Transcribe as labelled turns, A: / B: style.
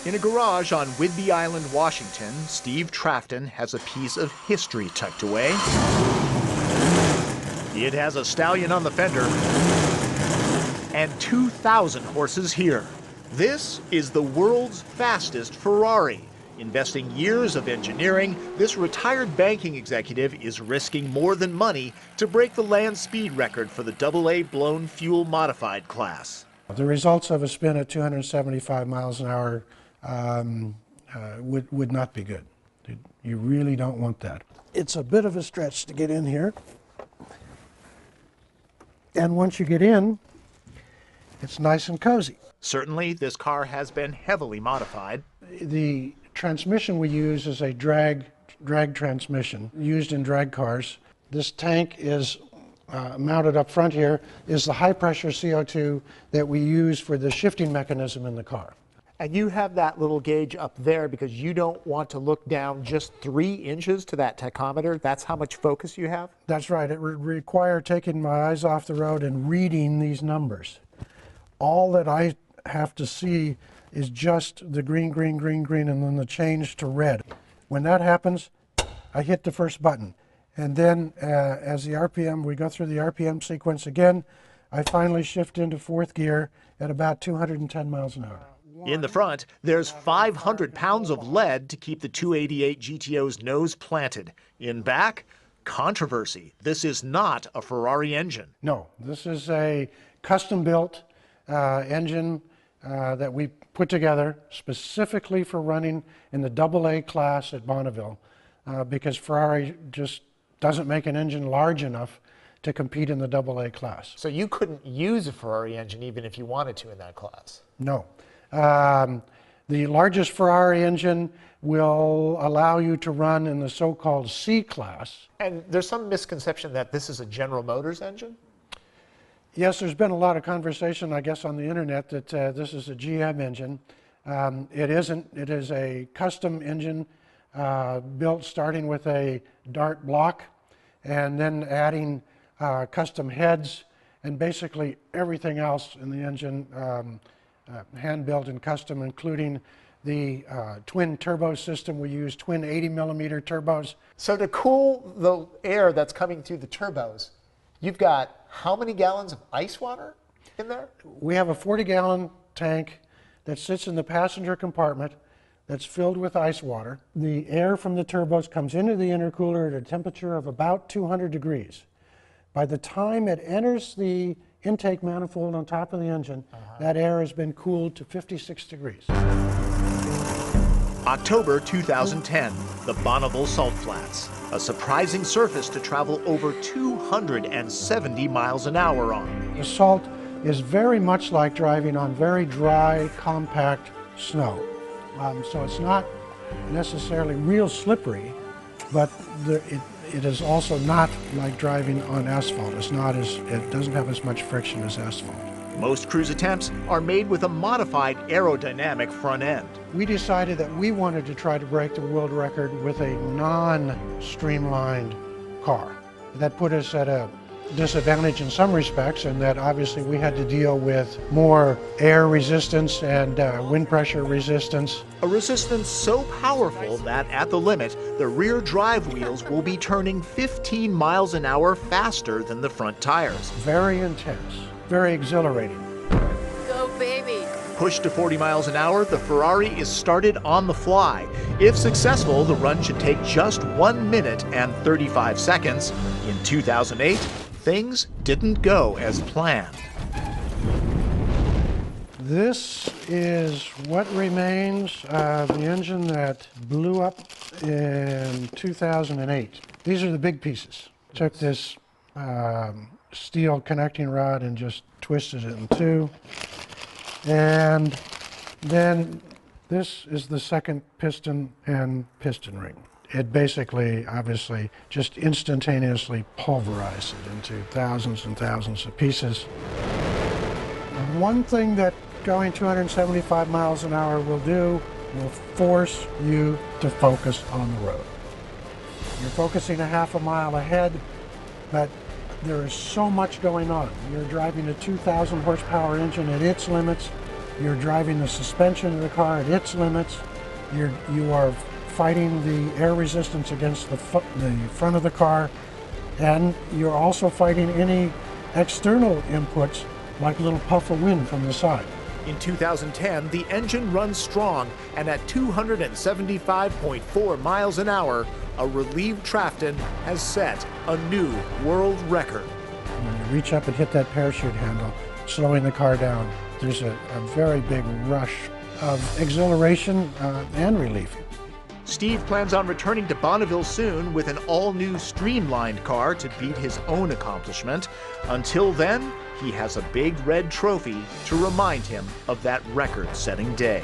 A: In a garage on Whidbey Island, Washington, Steve Trafton has a piece of history tucked away. It has a stallion on the fender and 2,000 horses here. This is the world's fastest Ferrari. Investing years of engineering, this retired banking executive is risking more than money to break the land speed record for the AA blown fuel modified class.
B: The results of a spin at 275 miles an hour would not be good. You really don't want that. It's a bit of a stretch to get in here. And once you get in, it's nice and cozy.
A: Certainly, this car has been heavily modified.
B: The transmission we use is a drag transmission used in drag cars. This tank is mounted up front here, is the high pressure CO2 that we use for the shifting mechanism in the car.
C: And you have that little gauge up there because you don't want to look down just 3 inches to that tachometer. That's how much focus you have?
B: That's right. It would require taking my eyes off the road and reading these numbers. All that I have to see is just the green, green, green, green, and then the change to red. When that happens, I hit the first button. And then as the RPM, we go through the RPM sequence again, I finally shift into 4th gear at about 210 miles an hour.
A: In the front, there's 500 pounds of lead to keep the 288 GTO's nose planted. In back, controversy. This is not a Ferrari engine.
B: No, this is a custom-built engine that we put together specifically for running in the AA class at Bonneville because Ferrari just doesn't make an engine large enough to compete in the AA class.
C: So you couldn't use a Ferrari engine even if you wanted to in that class?
B: No. The largest Ferrari engine will allow you to run in the so-called C class.
C: And there's some misconception that this is a General Motors engine?
B: Yes, there's been a lot of conversation, I guess, on the internet that this is a GM engine. It isn't. It is a custom engine built starting with a Dart block and then adding custom heads and basically everything else in the engine hand-built and custom, including the twin turbo system. We use twin 80-millimeter turbos.
C: So to cool the air that's coming through the turbos, you've got how many gallons of ice water in there?
B: We have a 40-gallon tank that sits in the passenger compartment that's filled with ice water. The air from the turbos comes into the intercooler at a temperature of about 200 degrees. By the time it enters the intake manifold on top of the engine, that air has been cooled to 56 degrees.
A: October 2010, the Bonneville Salt Flats, a surprising surface to travel over 270 miles an hour on.
B: The salt is very much like driving on very dry, compact snow. So it's not necessarily real slippery, but it is also not like driving on asphalt. It doesn't have as much friction as asphalt.
A: Most cruise attempts are made with a modified aerodynamic front end.
B: We decided that we wanted to try to break the world record with a non-streamlined car. That put us at a disadvantage in some respects, and that obviously we had to deal with more air resistance and wind pressure resistance.
A: A resistance so powerful that at the limit, the rear drive wheels will be turning 15 miles an hour faster than the front tires.
B: Very intense, very exhilarating.
D: Go, baby.
A: Pushed to 40 miles an hour, the Ferrari is started on the fly. If successful, the run should take just 1 minute and 35 seconds. In 2008, things didn't go as planned.
B: This is what remains of the engine that blew up in 2008. These are the big pieces. Took this steel connecting rod and just twisted it in two. And then this is the second piston and piston ring. It basically, obviously, just instantaneously pulverized it into thousands and thousands of pieces. One thing that going 275 miles an hour will do will force you to focus on the road. You're focusing a half a mile ahead, but there is so much going on. You're driving a 2,000 horsepower engine at its limits, You're driving the suspension of the car at its limits. You are fighting the air resistance against the front of the car, and you're also fighting any external inputs like a little puff of wind from the side.
A: In 2010, the engine runs strong, and at 275.4 miles an hour, a relieved Trafton has set a new world record.
B: When you reach up and hit that parachute handle, slowing the car down, there's a very big rush of exhilaration and relief.
A: Steve plans on returning to Bonneville soon with an all-new streamlined car to beat his own accomplishment. Until then, he has a big red trophy to remind him of that record-setting day.